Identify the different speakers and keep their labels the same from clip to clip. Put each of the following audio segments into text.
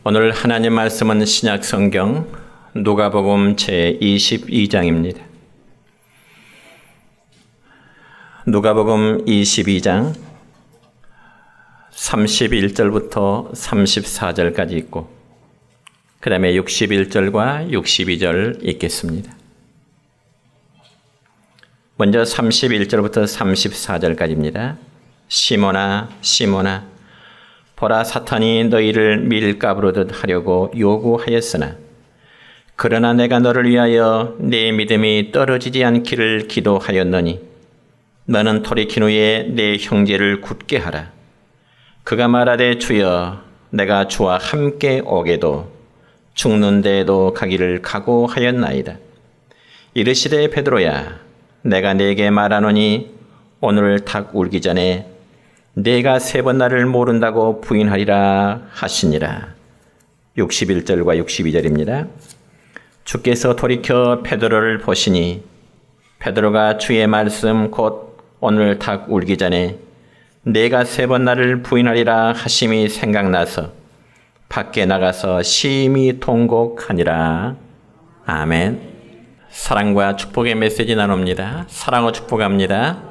Speaker 1: 오늘 하나님 말씀은 신약 성경 누가복음 제22장입니다. 누가복음 22장 31절부터 34절까지 있고 그 다음에 61절과 62절 읽겠습니다. 먼저 31절부터 34절까지입니다. 시몬아 시몬아 보라 사탄이 너희를 밀가부르듯 하려고 요구하였으나 그러나 내가 너를 위하여 네 믿음이 떨어지지 않기를 기도하였노니 너는 돌이킨 후에 네 형제를 굳게 하라. 그가 말하되 주여 내가 주와 함께 오게도 죽는 데에도 가기를 각오하였나이다. 이르시되 베드로야 내가 네게 말하노니 오늘 닭 울기 전에 네가 3번 나를 모른다고 부인하리라 하시니라. 61절과 62절입니다. 주께서 돌이켜 베드로를 보시니 베드로가 주의 말씀 곧 오늘 닭 울기 전에 네가 3번 나를 부인하리라 하심이 생각나서 밖에 나가서 심히 통곡하니라. 아멘. 사랑과 축복의 메시지 나눕니다. 사랑과 축복합니다.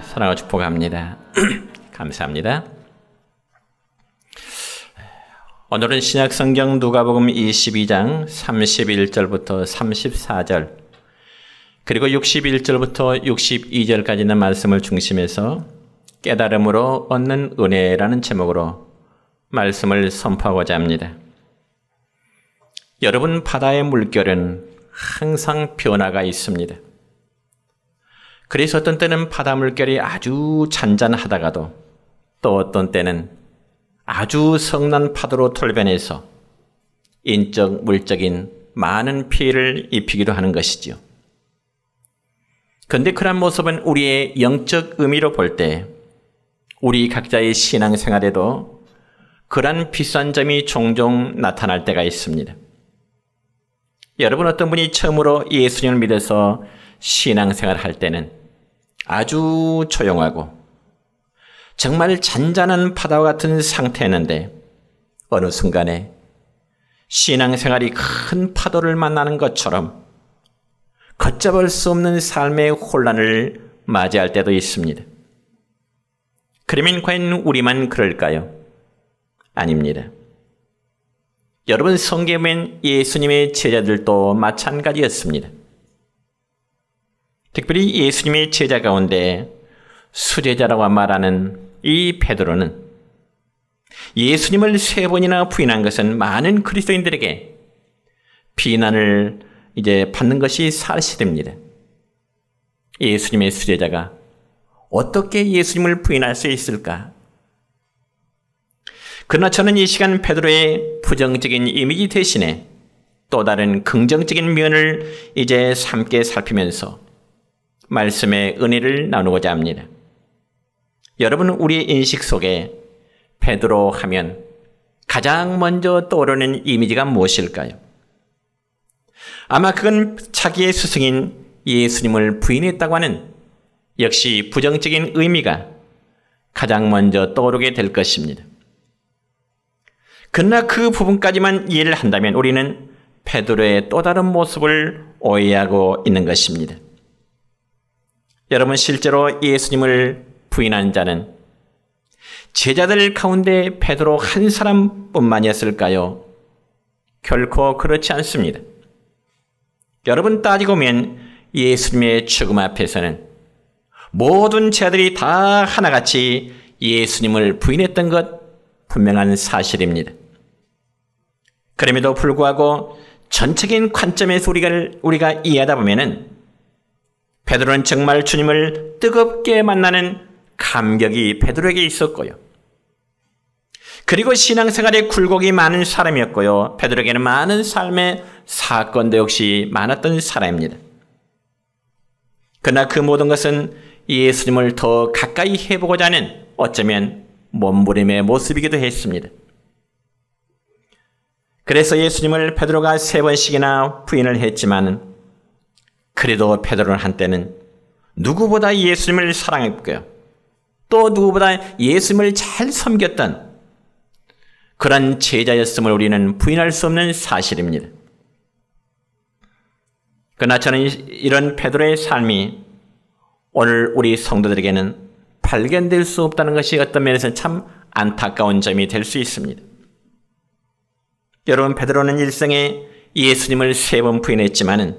Speaker 1: 사랑과 축복합니다. 감사합니다. 오늘은 신약성경 누가복음 22장 31절부터 34절 그리고 61절부터 62절까지 있는 말씀을 중심해서 깨달음으로 얻는 은혜라는 제목으로 말씀을 선포하고자 합니다. 여러분, 바다의 물결은 항상 변화가 있습니다. 그래서 어떤 때는 바다 물결이 아주 잔잔하다가도 또 어떤 때는 아주 성난 파도로 돌변해서 인적, 물적인 많은 피해를 입히기도 하는 것이지요. 그런데 그런 모습은 우리의 영적 의미로 볼 때 우리 각자의 신앙생활에도 그런 비싼 점이 종종 나타날 때가 있습니다. 여러분, 어떤 분이 처음으로 예수님을 믿어서 신앙생활을 할 때는 아주 조용하고 정말 잔잔한 바다와 같은 상태였는데 어느 순간에 신앙생활이 큰 파도를 만나는 것처럼 걷잡을 수 없는 삶의 혼란을 맞이할 때도 있습니다. 그러면 과연 우리만 그럴까요? 아닙니다. 여러분, 성경엔 예수님의 제자들도 마찬가지였습니다. 특별히 예수님의 제자 가운데 수제자라고 말하는 이 베드로는 예수님을 3번이나 부인한 것은 많은 그리스도인들에게 비난을 받는 것이 사실입니다. 예수님의 수제자가 어떻게 예수님을 부인할 수 있을까? 그러나 저는 이 시간 베드로의 부정적인 이미지 대신에 또 다른 긍정적인 면을 함께 살피면서 말씀의 은혜를 나누고자 합니다. 여러분, 우리의 인식 속에 베드로 하면 가장 먼저 떠오르는 이미지가 무엇일까요? 아마 그건 자기의 스승인 예수님을 부인했다고 하는 역시 부정적인 의미가 가장 먼저 떠오르게 될 것입니다. 그러나 그 부분까지만 이해를 한다면 우리는 베드로의 또 다른 모습을 오해하고 있는 것입니다. 여러분, 실제로 예수님을 부인한 자는 제자들 가운데 베드로 한 사람뿐만이었을까요? 결코 그렇지 않습니다. 여러분, 따지고 보면 예수님의 죽음 앞에서는 모든 제자들이 다 하나같이 예수님을 부인했던 것 분명한 사실입니다. 그럼에도 불구하고 전체적인 관점에서 우리가 이해하다 보면은 베드로는 정말 주님을 뜨겁게 만나는 감격이 베드로에게 있었고요. 그리고 신앙생활에 굴곡이 많은 사람이었고요. 베드로에게는 많은 삶의 사건도 역시 많았던 사람입니다. 그러나 그 모든 것은 예수님을 더 가까이 해보고자 하는 어쩌면 몸부림의 모습이기도 했습니다. 그래서 예수님을 베드로가 3번씩이나 부인을 했지만 그래도 베드로는 한때는 누구보다 예수님을 사랑했고요. 또 누구보다 예수님을 잘 섬겼던 그런 제자였음을 우리는 부인할 수 없는 사실입니다. 그러나 저는 이런 베드로의 삶이 오늘 우리 성도들에게는 발견될 수 없다는 것이 어떤 면에서는 참 안타까운 점이 될 수 있습니다. 여러분, 베드로는 일생에 예수님을 3번 부인했지만은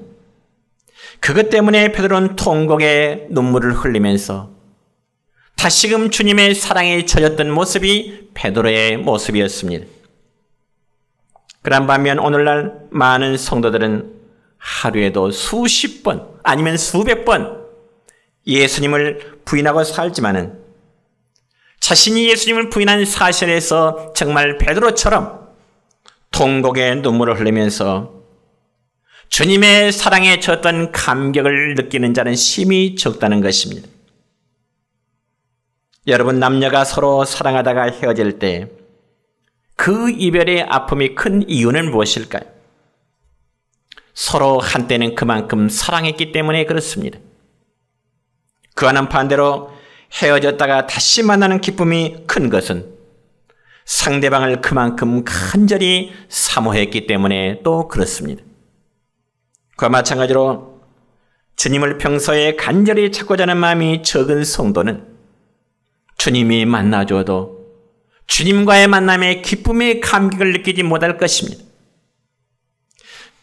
Speaker 1: 그것 때문에 베드로는 통곡의 눈물을 흘리면서 다시금 주님의 사랑에 젖었던 모습이 베드로의 모습이었습니다. 그런 반면 오늘날 많은 성도들은 하루에도 수십 번 아니면 수백 번 예수님을 부인하고 살지만은 자신이 예수님을 부인한 사실에서 정말 베드로처럼 통곡의 눈물을 흘리면서 주님의 사랑에 젖었던 감격을 느끼는 자는 심히 적다는 것입니다. 여러분, 남녀가 서로 사랑하다가 헤어질 때 그 이별의 아픔이 큰 이유는 무엇일까요? 서로 한때는 그만큼 사랑했기 때문에 그렇습니다. 그와는 반대로 헤어졌다가 다시 만나는 기쁨이 큰 것은 상대방을 그만큼 간절히 사모했기 때문에 또 그렇습니다. 그와 마찬가지로 주님을 평소에 간절히 찾고자 하는 마음이 적은 성도는 주님이 만나줘도 주님과의 만남에 기쁨의 감격을 느끼지 못할 것입니다.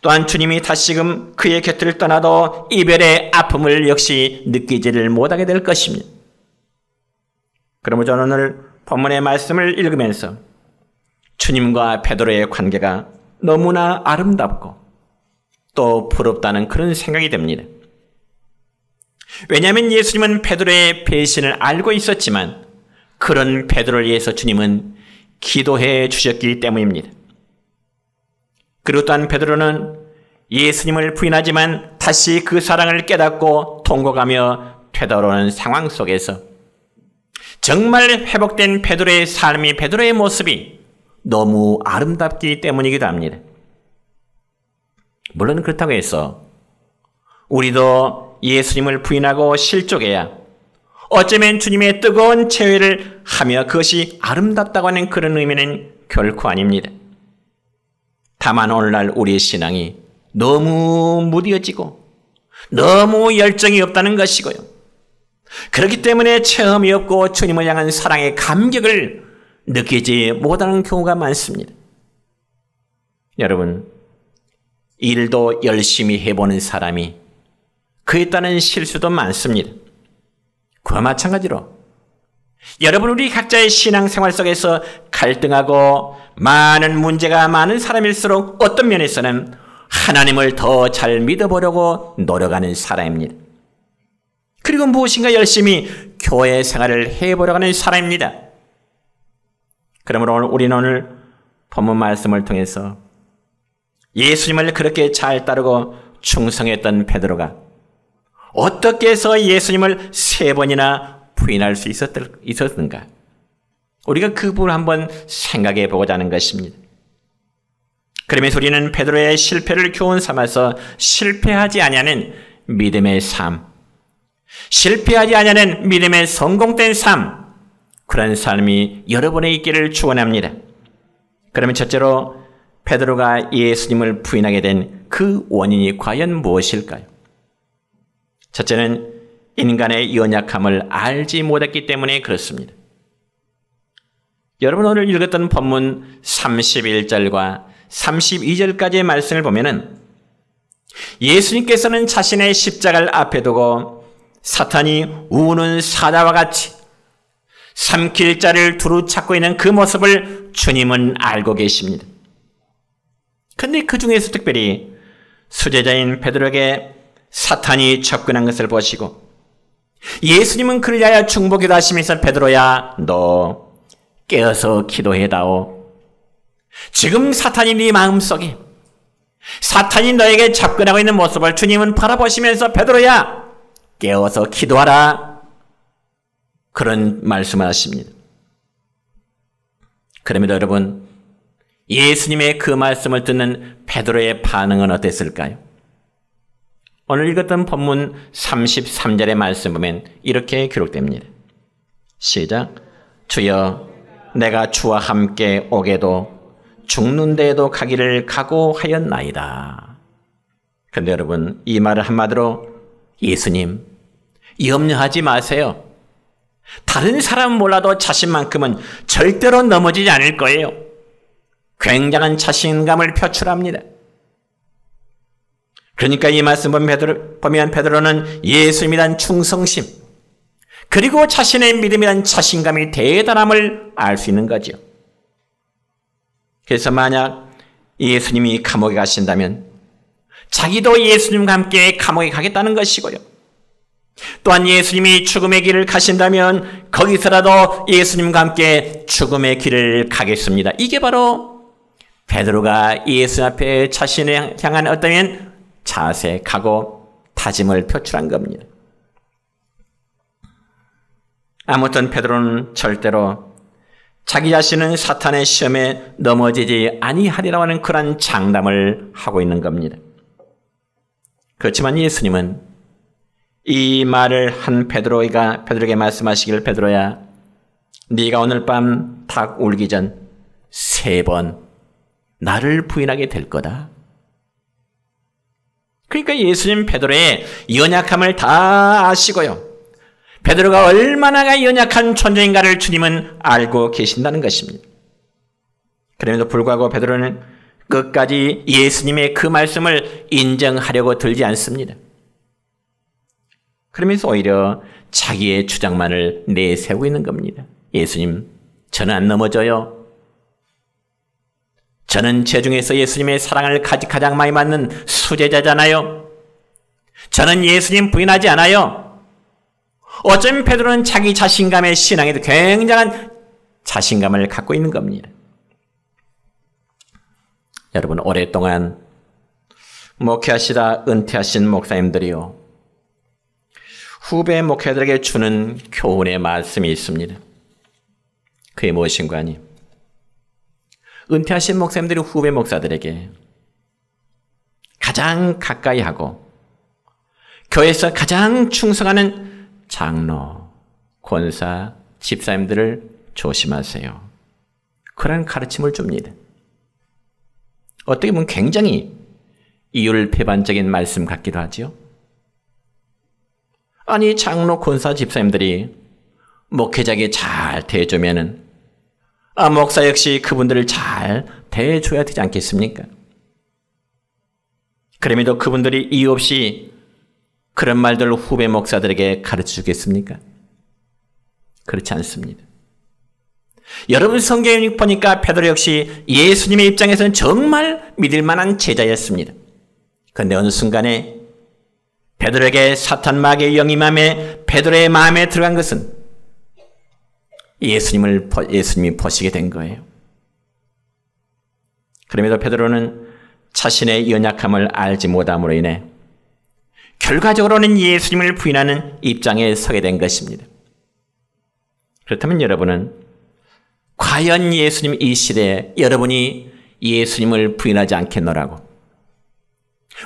Speaker 1: 또한 주님이 다시금 그의 곁을 떠나도 이별의 아픔을 역시 느끼지를 못하게 될 것입니다. 그러므로 저는 오늘 본문의 말씀을 읽으면서 주님과 베드로의 관계가 너무나 아름답고 또 부럽다는 그런 생각이 듭니다. 왜냐하면 예수님은 베드로의 배신을 알고 있었지만 그런 베드로를 위해서 주님은 기도해 주셨기 때문입니다. 그리고 또한 베드로는 예수님을 부인하지만 다시 그 사랑을 깨닫고 통곡하며 되돌아오는 상황 속에서 정말 회복된 베드로의 삶이, 베드로의 모습이 너무 아름답기 때문이기도 합니다. 물론 그렇다고 해서 우리도 예수님을 부인하고 실족해야 어쩌면 주님의 뜨거운 체회를 하며 그것이 아름답다고 하는 그런 의미는 결코 아닙니다. 다만 오늘날 우리의 신앙이 너무 무뎌지고 너무 열정이 없다는 것이고요. 그렇기 때문에 체험이 없고 주님을 향한 사랑의 감격을 느끼지 못하는 경우가 많습니다. 여러분, 일도 열심히 해보는 사람이 그에 따른 실수도 많습니다. 그와 마찬가지로 여러분, 우리 각자의 신앙생활 속에서 갈등하고 많은 문제가 많은 사람일수록 어떤 면에서는 하나님을 더 잘 믿어보려고 노력하는 사람입니다. 그리고 무엇인가 열심히 교회 생활을 해보려고 하는 사람입니다. 그러므로 우리는 오늘 본문 말씀을 통해서 예수님을 그렇게 잘 따르고 충성했던 베드로가 어떻게 해서 예수님을 3번이나 부인할 수 있었는가? 우리가 그 부분을 한번 생각해 보고자 하는 것입니다. 그러면서 우리는 베드로의 실패를 교훈 삼아서 실패하지 아니하는 믿음의 삶, 실패하지 아니하는 믿음의 성공된 삶, 그런 삶이 여러분의 있기를 축원합니다. 그러면 첫째로 베드로가 예수님을 부인하게 된 그 원인이 과연 무엇일까요? 첫째는 인간의 연약함을 알지 못했기 때문에 그렇습니다. 여러분, 오늘 읽었던 본문 31절과 32절까지의 말씀을 보면은 예수님께서는 자신의 십자가를 앞에 두고 사탄이 우는 사자와 같이 삼킬 자를 두루 찾고 있는 그 모습을 주님은 알고 계십니다. 그런데 그 중에서 특별히 수제자인 베드로에게 사탄이 접근한 것을 보시고 예수님은 그를 위하여 중보기도 하시면서 베드로야, 너 깨어서 기도해다오. 지금 사탄이 네 마음속에, 사탄이 너에게 접근하고 있는 모습을 주님은 바라보시면서 베드로야, 깨어서 기도하라. 그런 말씀을 하십니다. 그러면 여러분, 예수님의 그 말씀을 듣는 베드로의 반응은 어땠을까요? 오늘 읽었던 본문 33절의 말씀 보면 이렇게 기록됩니다. 시작. 주여, 내가 주와 함께 오게도 죽는 데에도 가기를 각오하였나이다. 그런데 여러분, 이 말을 한마디로 예수님 염려하지 마세요. 다른 사람은 몰라도 자신만큼은 절대로 넘어지지 않을 거예요. 굉장한 자신감을 표출합니다. 그러니까 이 말씀 보면 베드로는 예수님에 대한 충성심 그리고 자신의 믿음에 대한 자신감이 대단함을 알 수 있는 거죠. 그래서 만약 예수님이 감옥에 가신다면 자기도 예수님과 함께 감옥에 가겠다는 것이고요. 또한 예수님이 죽음의 길을 가신다면 거기서라도 예수님과 함께 죽음의 길을 가겠습니다. 이게 바로 베드로가 예수 앞에 자신을 향한 어떤 자세, 각오, 다짐을 표출한 겁니다. 아무튼 베드로는 절대로 자기 자신은 사탄의 시험에 넘어지지 아니하리라고 하는 그런 장담을 하고 있는 겁니다. 그렇지만 예수님은 이 말을 한 베드로에게 말씀하시기를 베드로야, 네가 오늘 밤 닭 울기 전 3번 나를 부인하게 될 거다. 그러니까 예수님 베드로의 연약함을 다 아시고요. 베드로가 얼마나 연약한 존재인가를 주님은 알고 계신다는 것입니다. 그럼에도 불구하고 베드로는 끝까지 예수님의 그 말씀을 인정하려고 들지 않습니다. 그러면서 오히려 자기의 주장만을 내세우고 있는 겁니다. 예수님, 저는 안 넘어져요. 저는 제 중에서 예수님의 사랑을 가장 많이 받는 수제자잖아요. 저는 예수님 부인하지 않아요. 어쩌면 베드로는 자기 자신감의 신앙에도 굉장한 자신감을 갖고 있는 겁니다. 여러분, 오랫동안 목회하시다 은퇴하신 목사님들이요, 후배 목회자들에게 주는 교훈의 말씀이 있습니다. 그게 무엇인가 하니, 은퇴하신 목사님들이 후배 목사들에게 가장 가까이 하고 교회에서 가장 충성하는 장로, 권사, 집사님들을 조심하세요. 그런 가르침을 줍니다. 어떻게 보면 굉장히 이율배반적인 말씀 같기도 하죠. 아니, 장로, 권사, 집사님들이 목회자에게 잘 대해주면은 목사 역시 그분들을 잘 대해줘야 되지 않겠습니까? 그럼에도 그분들이 이유 없이 그런 말들을 후배 목사들에게 가르쳐 주겠습니까? 그렇지 않습니다. 여러분, 성경을 보니까 베드로 역시 예수님의 입장에서는 정말 믿을 만한 제자였습니다. 그런데 어느 순간에 베드로에게 사탄 마귀의 영이 베드로의 마음에 들어간 것은 예수님이 보시게 된 거예요. 그럼에도 베드로는 자신의 연약함을 알지 못함으로 인해 결과적으로는 예수님을 부인하는 입장에 서게 된 것입니다. 그렇다면 여러분은 과연 예수님 이 시대에 여러분이 예수님을 부인하지 않겠노라고?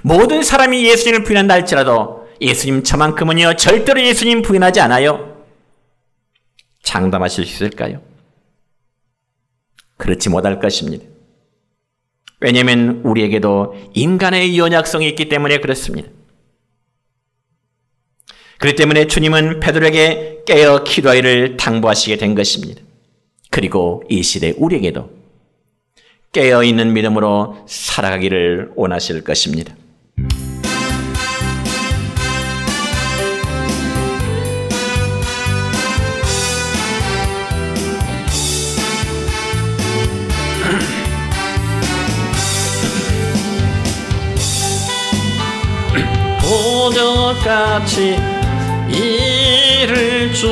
Speaker 1: 모든 사람이 예수님을 부인한다 할지라도 예수님 저만큼은요 절대로 예수님 부인하지 않아요. 장담하실 수 있을까요? 그렇지 못할 것입니다. 왜냐하면 우리에게도 인간의 연약성이 있기 때문에 그렇습니다. 그렇기 때문에 주님은 베드로에게 깨어 기도하기를 당부하시게 된 것입니다. 그리고 이 시대 우리에게도 깨어있는 믿음으로 살아가기를 원하실 것입니다.
Speaker 2: 도적같이 이를 준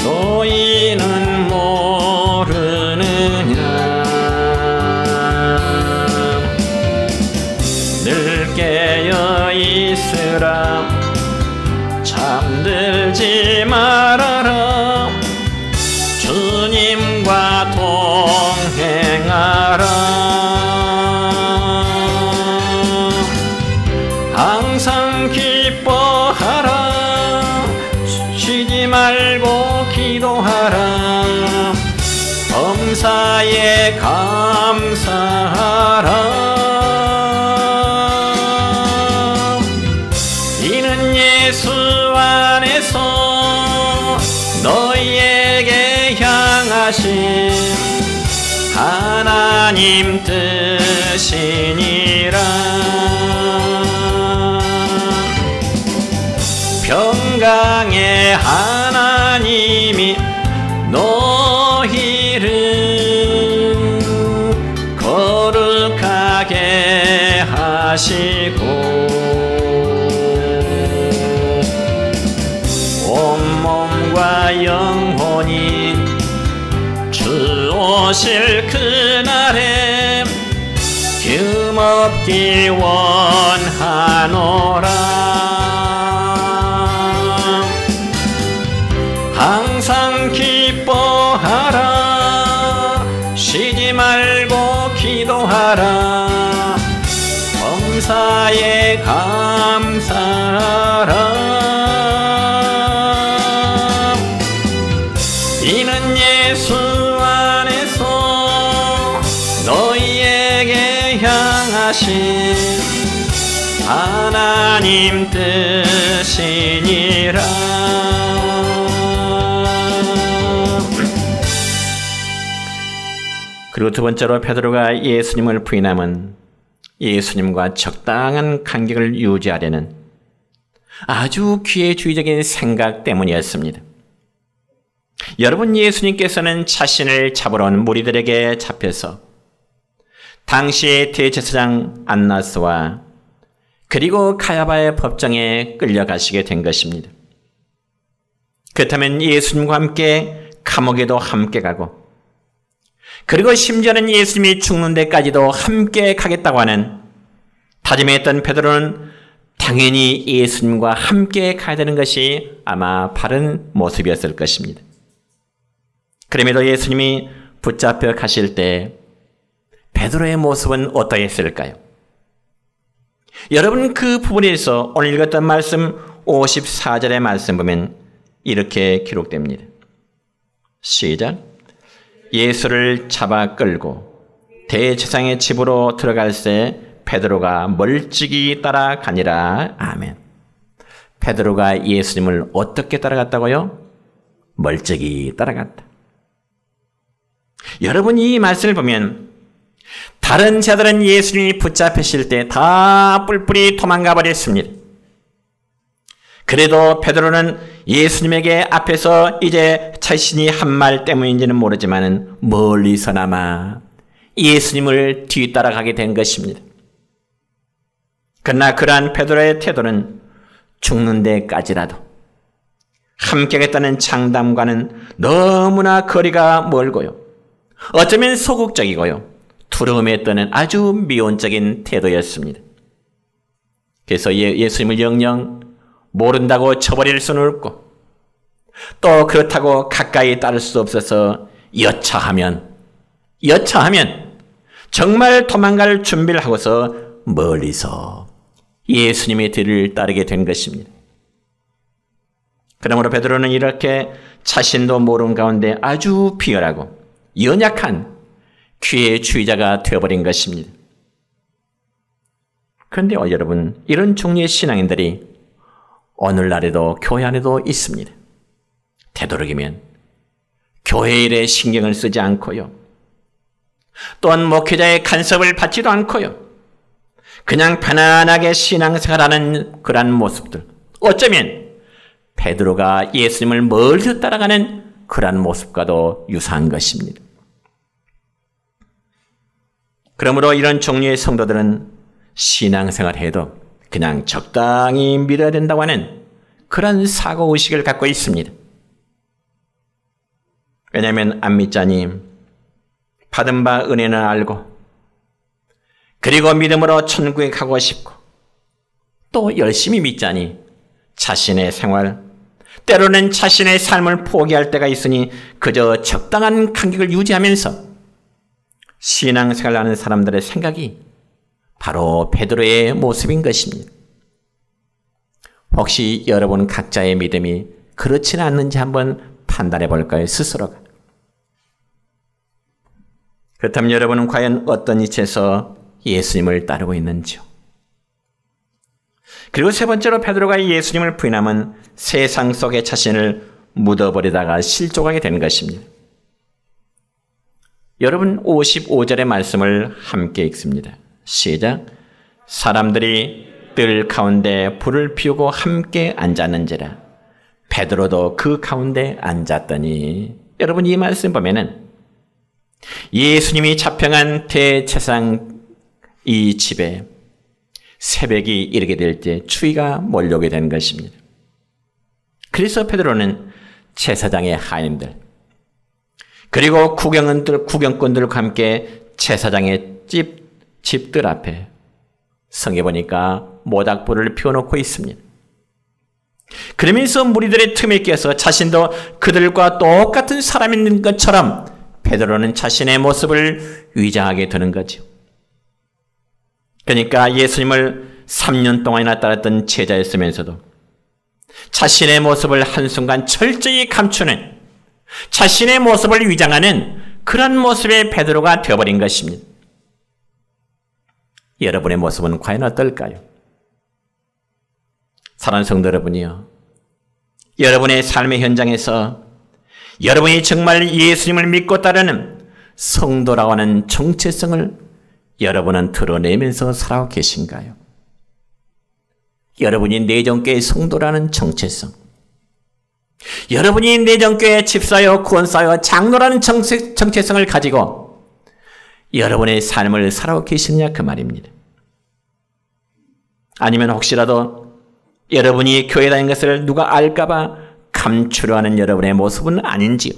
Speaker 2: 너희는 모르느냐. 늘 깨어 있으라 잠들지 말아라 주님과 동행하라. 항상 기뻐하라 쉬지 말고 기도하라. 범사에 감사하라. 이는 예수 안에서 너희에게 향하신 하나님 뜻이니라. 평강의 하나님이 너희를 거룩하게 하시고 온몸과 영혼이 주 오실 그날에 흠없기 원하노라. 항상 기뻐하라. 쉬지 말고 기도하라. 범사에 감사하라. 이는 예수 안에서 너희에게 향하신 하나님 뜻이니라.
Speaker 1: 그리고 두 번째로 베드로가 예수님을 부인함은 예수님과 적당한 간격을 유지하려는 아주 기회주의적인 생각 때문이었습니다. 여러분, 예수님께서는 자신을 잡으러 온 무리들에게 잡혀서 당시의 대제사장 안나스와 그리고 가야바의 법정에 끌려가시게 된 것입니다. 그렇다면 예수님과 함께 감옥에도 함께 가고 그리고 심지어는 예수님이 죽는 데까지도 함께 가겠다고 하는 다짐했던 베드로는 당연히 예수님과 함께 가야 되는 것이 아마 바른 모습이었을 것입니다. 그럼에도 예수님이 붙잡혀 가실 때 베드로의 모습은 어떠했을까요? 여러분, 그 부분에서 오늘 읽었던 말씀 54절의 말씀 보면 이렇게 기록됩니다. 시작. 예수를 잡아 끌고 대제사장의 집으로 들어갈새 베드로가 멀찍이 따라가니라. 아멘. 베드로가 예수님을 어떻게 따라갔다고요? 멀찍이 따라갔다. 여러분, 이 말씀을 보면 다른 자들은 예수님이 붙잡히실 때 다 뿔뿔이 도망가 버렸습니다. 그래도 베드로는 예수님에게 앞에서 이제 자신이 한 말 때문인지는 모르지만 멀리서나마 예수님을 뒤따라가게 된 것입니다. 그러나 그러한 베드로의 태도는 죽는 데까지라도 함께하겠다는 장담과는 너무나 거리가 멀고요. 어쩌면 소극적이고요. 두려움에 떠는 아주 미온적인 태도였습니다. 그래서 예수님을 영영 모른다고 쳐버릴 수는 없고 또 그렇다고 가까이 따를 수 없어서 여차하면 정말 도망갈 준비를 하고서 멀리서 예수님의 뒤를 따르게 된 것입니다. 그러므로 베드로는 이렇게 자신도 모르는 가운데 아주 비열하고 연약한 기회주의자가 되어버린 것입니다. 그런데 여러분, 이런 종류의 신앙인들이 오늘날에도 교회 안에도 있습니다. 되도록이면 교회 일에 신경을 쓰지 않고요. 또한 목회자의 간섭을 받지도 않고요. 그냥 편안하게 신앙생활하는 그런 모습들. 어쩌면 베드로가 예수님을 멀리 따라가는 그런 모습과도 유사한 것입니다. 그러므로 이런 종류의 성도들은 신앙생활해도 그냥 적당히 믿어야 된다고 하는 그런 사고의식을 갖고 있습니다. 왜냐하면 안 믿자니 받은 바 은혜는 알고 그리고 믿음으로 천국에 가고 싶고 또 열심히 믿자니 자신의 생활, 때로는 자신의 삶을 포기할 때가 있으니 그저 적당한 간격을 유지하면서 신앙생활을 하는 사람들의 생각이 바로 베드로의 모습인 것입니다. 혹시 여러분 각자의 믿음이 그렇지는 않는지 한번 판단해 볼까요? 스스로가. 그렇다면 여러분은 과연 어떤 이치에서 예수님을 따르고 있는지요? 그리고 세 번째로 베드로가 예수님을 부인하면 세상 속에 자신을 묻어버리다가 실족하게 되는 것입니다. 여러분 55절의 말씀을 함께 읽습니다. 시작. 사람들이 뜰 가운데 불을 피우고 함께 앉았는지라 베드로도 그 가운데 앉았더니 여러분 이 말씀 보면은 예수님이 잡혀간 대제사장 이 집에 새벽이 이르게 될 때 추위가 몰려오게 되는 것입니다. 그래서 베드로는 제사장의 하인들 그리고 구경꾼들과 함께 제사장의 집들 앞에 성에 보니까 모닥불을 피워놓고 있습니다. 그러면서 무리들의 틈에 끼어서 자신도 그들과 똑같은 사람인 것처럼 베드로는 자신의 모습을 위장하게 되는 거죠. 그러니까 예수님을 3년 동안이나 따랐던 제자였으면서도 자신의 모습을 한순간 철저히 감추는 자신의 모습을 위장하는 그런 모습의 베드로가 되어버린 것입니다. 여러분의 모습은 과연 어떨까요? 사랑하는 성도 여러분이요. 여러분의 삶의 현장에서 여러분이 정말 예수님을 믿고 따르는 성도라고 하는 정체성을 여러분은 드러내면서 살아가고 계신가요? 여러분이 내정교회의 성도라는 정체성, 여러분이 내정교회의 집사요, 구원사요, 장로라는 정체성을 가지고 여러분의 삶을 살아가고 계시느냐 그 말입니다. 아니면 혹시라도 여러분이 교회 다니는 것을 누가 알까봐 감추려 하는 여러분의 모습은 아닌지요?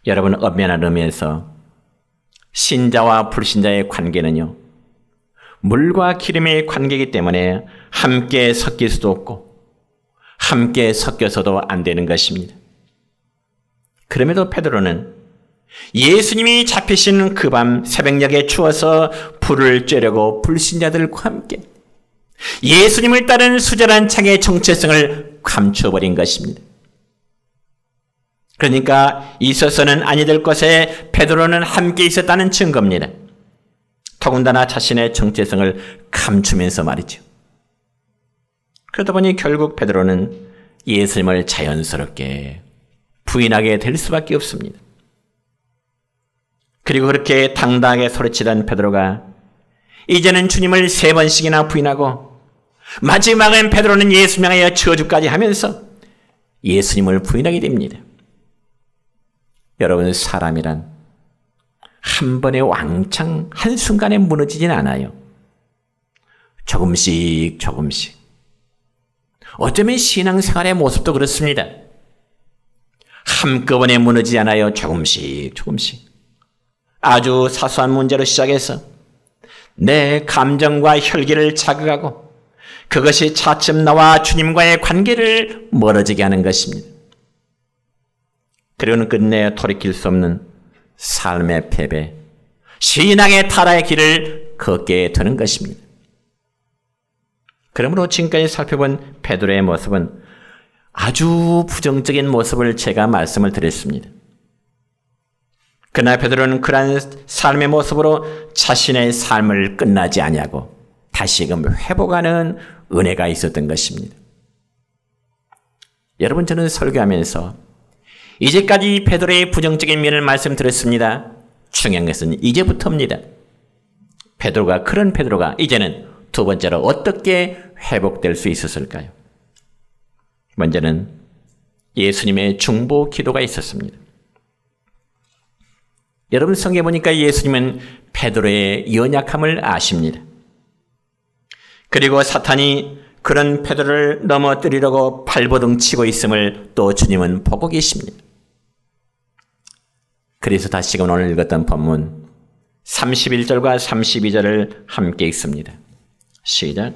Speaker 1: 여러분 엄연한 의미에서 신자와 불신자의 관계는요, 물과 기름의 관계이기 때문에 함께 섞일 수도 없고 함께 섞여서도 안 되는 것입니다. 그럼에도 베드로는 예수님이 잡히신 그 밤 새벽녘에 추워서 불을 쬐려고 불신자들과 함께 예수님을 따르는 수절한 자기의 정체성을 감춰버린 것입니다. 그러니까 있어서는 아니 될 것에 베드로는 함께 있었다는 증거입니다. 더군다나 자신의 정체성을 감추면서 말이죠. 그러다 보니 결국 베드로는 예수님을 자연스럽게 부인하게 될 수밖에 없습니다. 그리고 그렇게 당당하게 소리치던 베드로가 이제는 주님을 3번씩이나 부인하고 마지막엔 베드로는 예수님 향하여 저주까지 하면서 예수님을 부인하게 됩니다. 여러분, 사람이란 한 번에 왕창 한순간에 무너지진 않아요. 조금씩 조금씩. 어쩌면 신앙생활의 모습도 그렇습니다. 한꺼번에 무너지지 않아요. 조금씩 조금씩. 아주 사소한 문제로 시작해서 내 감정과 혈기를 자극하고 그것이 차츰 나와 주님과의 관계를 멀어지게 하는 것입니다. 그리고는 끝내 돌이킬 수 없는 삶의 패배, 신앙의 타락의 길을 걷게 되는 것입니다. 그러므로 지금까지 살펴본 베드로의 모습은 아주 부정적인 모습을 제가 말씀을 드렸습니다. 그러나 베드로는 그러한 삶의 모습으로 자신의 삶을 끝나지 아니하고 다시금 회복하는 은혜가 있었던 것입니다. 여러분, 저는 설교하면서 이제까지 베드로의 부정적인 면을 말씀드렸습니다. 중요한 것은 이제부터입니다. 베드로가, 그런 베드로가 이제는 두 번째로 어떻게 회복될 수 있었을까요? 먼저는 예수님의 중보 기도가 있었습니다. 여러분, 성경에 보니까 예수님은 베드로의 연약함을 아십니다. 그리고 사탄이 그런 베드로를 넘어뜨리려고 발버둥 치고 있음을 또 주님은 보고 계십니다. 그래서 다시금 오늘 읽었던 본문 31절과 32절을 함께 읽습니다. 시작.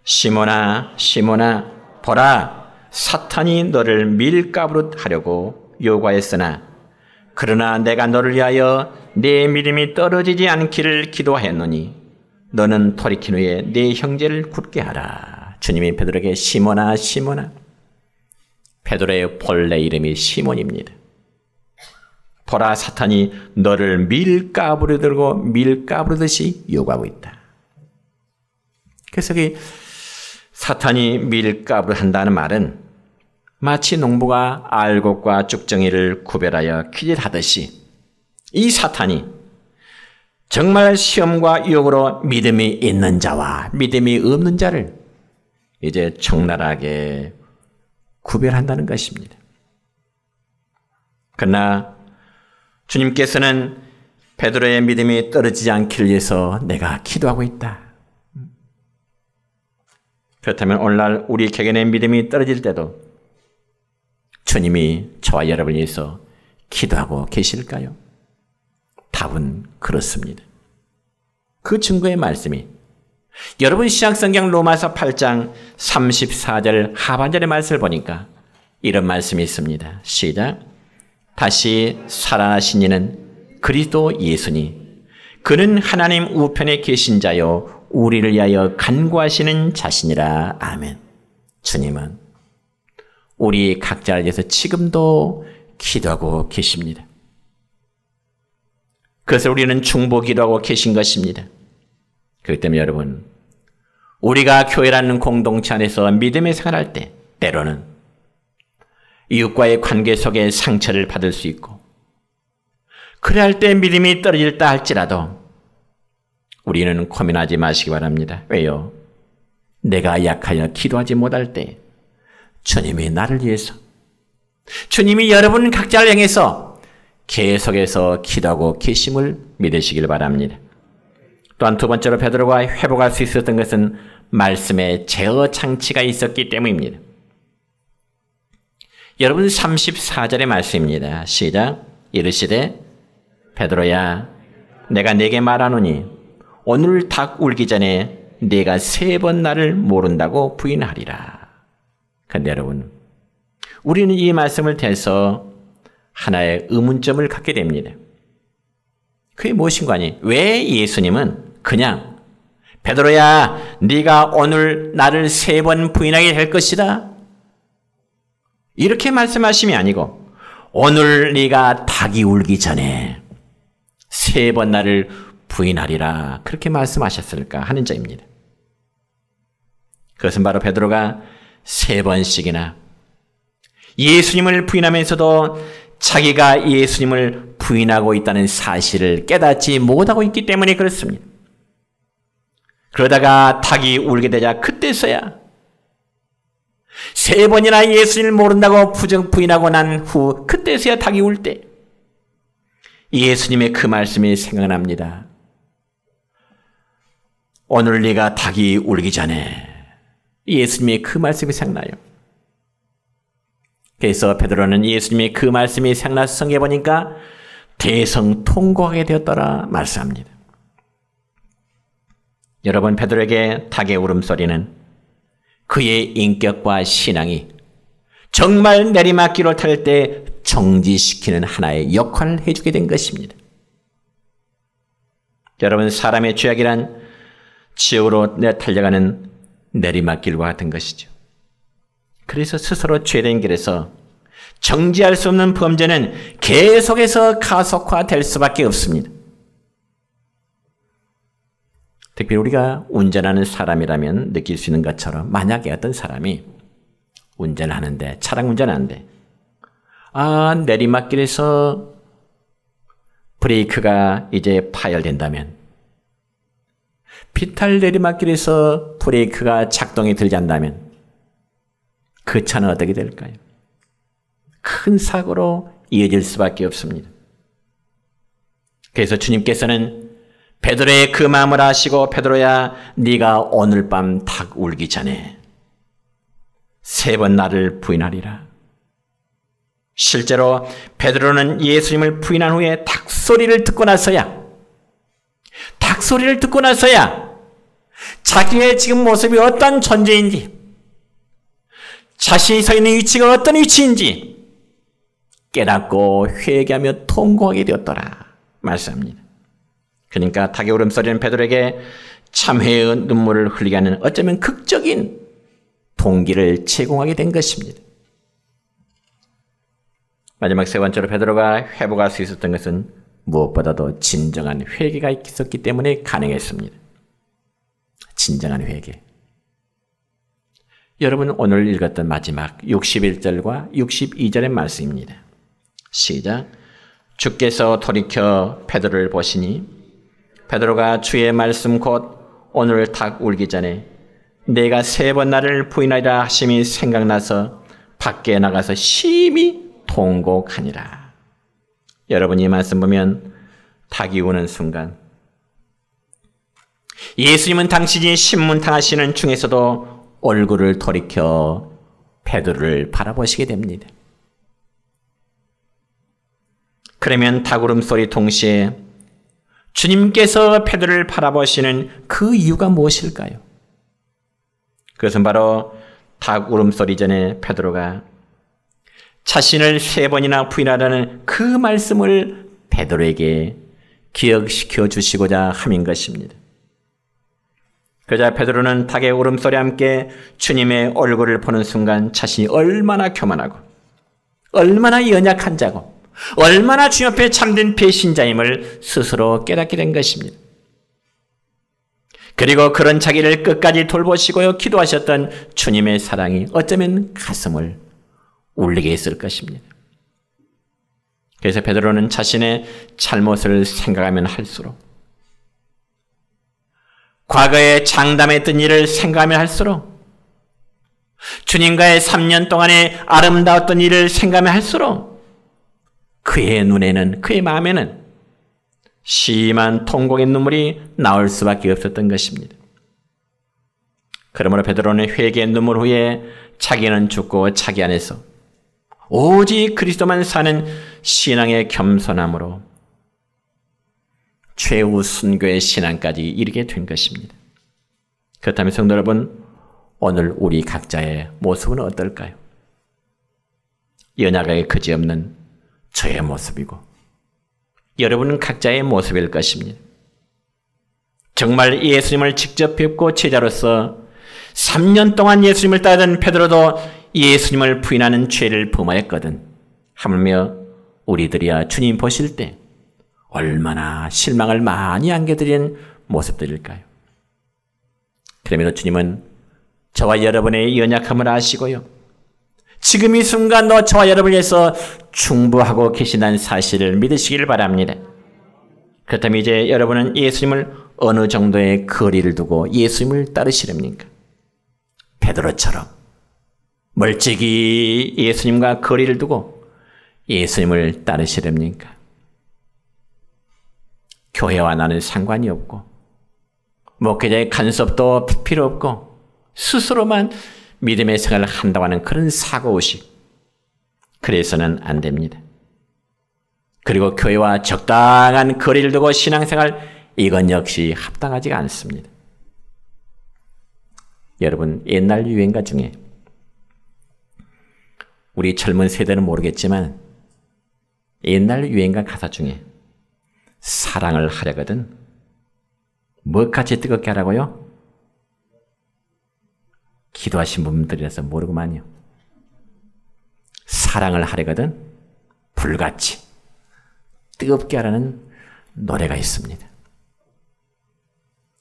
Speaker 1: 시몬아, 시몬아, 보라, 사탄이 너를 밀가부릇 하려고 요구하였으나 그러나 내가 너를 위하여 내 믿음이 떨어지지 않기를 기도하였노니 너는 돌이킨 후에 네 형제를 굳게 하라. 주님이 베드로에게 시몬아, 시몬아, 베드로의 본래 이름이 시몬입니다. 보라, 사탄이 너를 밀가부로 들고 밀가부르듯이 요구하고 있다. 그래서 사탄이 밀가부를 한다는 말은 마치 농부가 알곡과 쭉정이를 구별하여 퀴질하듯이 이 사탄이 정말 시험과 유혹으로 믿음이 있는 자와 믿음이 없는 자를 이제 적나라하게 구별한다는 것입니다. 그러나 주님께서는 베드로의 믿음이 떨어지지 않기를 위해서 내가 기도하고 있다. 그렇다면 오늘날 우리 개개인의 믿음이 떨어질 때도 주님이 저와 여러분을 위해서 기도하고 계실까요? 답은 그렇습니다. 그 증거의 말씀이 여러분 신약성경 로마서 8장 34절 하반절의 말씀을 보니까 이런 말씀이 있습니다. 시작. 다시 살아나신 이는 그리스도 예수니 그는 하나님 우편에 계신 자요 우리를 위하여 간구하시는 자신이라. 아멘. 주님은 우리 각자를 위해서 지금도 기도하고 계십니다. 그래서 우리는 중보 기도하고 계신 것입니다. 그렇기 때문에 여러분, 우리가 교회라는 공동체 안에서 믿음의 생활할 때 때로는 이웃과의 관계 속에 상처를 받을 수 있고 그래 할 때 믿음이 떨어질다 할지라도 우리는 고민하지 마시기 바랍니다. 왜요? 내가 약하여 기도하지 못할 때 주님이 나를 위해서, 주님이 여러분 각자를 향해서 계속해서 기도하고 계심을 믿으시길 바랍니다. 또한 두 번째로 베드로가 회복할 수 있었던 것은 말씀의 제어 장치가 있었기 때문입니다. 여러분 34절의 말씀입니다. 시작. 이르시되 베드로야 내가 네게 말하노니 오늘 닭 울기 전에 네가 3번 나를 모른다고 부인하리라. 그런데 여러분, 우리는 이 말씀을 대해서 하나의 의문점을 갖게 됩니다. 그게 무엇인가 하니 왜 예수님은 그냥 베드로야 네가 오늘 나를 3번 부인하게 될 것이다 이렇게 말씀하심이 아니고 오늘 네가 닭이 울기 전에 3번 나를 부인하리라 그렇게 말씀하셨을까 하는 점입니다. 그것은 바로 베드로가 3번씩이나 예수님을 부인하면서도 자기가 예수님을 부인하고 있다는 사실을 깨닫지 못하고 있기 때문에 그렇습니다. 그러다가 닭이 울게 되자 그때서야 3번이나 예수님을 모른다고 부인하고 난 후 그때서야 닭이 울 때 예수님의 그 말씀이 생각납니다. 오늘 네가 닭이 울기 전에 예수님의 그 말씀이 생각나요. 그래서 베드로는 예수님의 그 말씀이 생각나서 성경에 보니까 대성통곡하게 되었더라 말씀합니다. 여러분, 베드로에게 닭의 울음소리는 그의 인격과 신앙이 정말 내리막길을 탈 때 정지시키는 하나의 역할을 해주게 된 것입니다. 여러분, 사람의 죄악이란 지옥으로 달려가는 내리막길과 같은 것이죠. 그래서 스스로 죄된 길에서 정지할 수 없는 범죄는 계속해서 가속화될 수밖에 없습니다. 특히 우리가 운전하는 사람이라면 느낄 수 있는 것처럼 만약에 어떤 사람이 운전을 하는데 차량 운전하는데 내리막길에서 브레이크가 이제 파열된다면 비탈 내리막길에서 브레이크가 작동이 들지 않는다면 그 차는 어떻게 될까요? 큰 사고로 이어질 수밖에 없습니다. 그래서 주님께서는 베드로의 그 마음을 아시고 베드로야 네가 오늘 밤 닭 울기 전에 3번 나를 부인하리라. 실제로 베드로는 예수님을 부인한 후에 닭소리를 듣고 나서야 자기의 지금 모습이 어떤 존재인지 자신이 서 있는 위치가 어떤 위치인지 깨닫고 회개하며 통곡하게 되었더라 말씀합니다. 그러니까 닭의 울음소리는 베드로에게 참회의 눈물을 흘리게 하는 어쩌면 극적인 동기를 제공하게 된 것입니다. 마지막 세 번째로 베드로가 회복할 수 있었던 것은 무엇보다도 진정한 회개가 있었기 때문에 가능했습니다. 진정한 회개. 여러분 오늘 읽었던 마지막 61절과 62절의 말씀입니다. 시작. 주께서 돌이켜 베드로를 보시니 베드로가 주의 말씀 곧 오늘 닭 울기 전에 내가 3번 나를 부인하리라 하심이 생각나서 밖에 나가서 심히 통곡하니라. 여러분 이 말씀 보면 닭이 우는 순간 예수님은 당신이 신문당하시는 중에서도 얼굴을 돌이켜 베드로를 바라보시게 됩니다. 그러면 닭 울음소리 동시에 주님께서 베드로를 바라보시는 그 이유가 무엇일까요? 그것은 바로 닭 울음소리 전에 베드로가 자신을 3번이나 부인하라는 그 말씀을 베드로에게 기억시켜 주시고자 함인 것입니다. 그러자 베드로는 닭의 울음소리와 함께 주님의 얼굴을 보는 순간 자신이 얼마나 교만하고 얼마나 연약한 자고 얼마나 주님 앞에 참된 배신자임을 스스로 깨닫게 된 것입니다. 그리고 그런 자기를 끝까지 돌보시고요 기도하셨던 주님의 사랑이 어쩌면 가슴을 울리게 했을 것입니다. 그래서 베드로는 자신의 잘못을 생각하면 할수록 과거에 장담했던 일을 생각하면 할수록 주님과의 3년 동안의 아름다웠던 일을 생각하면 할수록 그의 눈에는 그의 마음에는 심한 통곡의 눈물이 나올 수밖에 없었던 것입니다. 그러므로 베드로는 회개의 눈물 후에 자기는 죽고 자기 안에서 오직 그리스도만 사는 신앙의 겸손함으로 최후 순교의 신앙까지 이르게 된 것입니다. 그렇다면 성도 여러분, 오늘 우리 각자의 모습은 어떨까요? 연약하게 그지없는 저의 모습이고 여러분은 각자의 모습일 것입니다. 정말 예수님을 직접 뵙고 제자로서 3년 동안 예수님을 따르던 베드로도 예수님을 부인하는 죄를 범하였거든. 하물며 우리들이야 주님 보실 때 얼마나 실망을 많이 안겨드린 모습들일까요? 그러므로 주님은 저와 여러분의 연약함을 아시고요. 지금 이 순간 저와 여러분을 위해서 중보하고 계시다는 사실을 믿으시길 바랍니다. 그렇다면 이제 여러분은 예수님을 어느 정도의 거리를 두고 예수님을 따르시렵니까? 베드로처럼 멀찍이 예수님과 거리를 두고 예수님을 따르시렵니까? 교회와 나는 상관이 없고 목회자의 간섭도 필요 없고 스스로만 믿음의 생활을 한다고 하는 그런 사고의식, 그래서는 안 됩니다. 그리고 교회와 적당한 거리를 두고 신앙생활, 이건 역시 합당하지가 않습니다. 여러분, 옛날 유행가 중에 우리 젊은 세대는 모르겠지만 옛날 유행가 가사 중에 사랑을 하려거든 뭐같이 뜨겁게 하라고요? 기도하신 분들이라서 모르구만요. 사랑을 하려거든 불같이 뜨겁게 하라는 노래가 있습니다.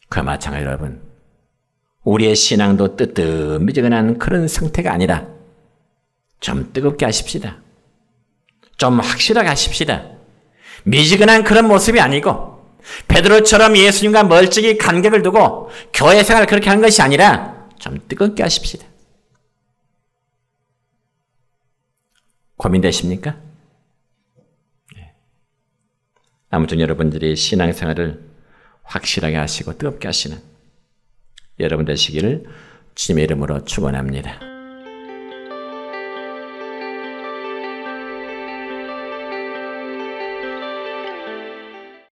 Speaker 1: 그와 마찬가지로 여러분, 우리의 신앙도 뜨뜻미지근한 그런 상태가 아니라 좀 뜨겁게 하십시다. 좀 확실하게 하십시다. 미지근한 그런 모습이 아니고 베드로처럼 예수님과 멀찍이 간격을 두고 교회 생활을 그렇게 하는 것이 아니라 좀 뜨겁게 하십시다. 고민되십니까? 네. 아무튼 여러분들이 신앙생활을 확실하게 하시고 뜨겁게 하시는 여러분 되시기를 주님의 이름으로 축원합니다.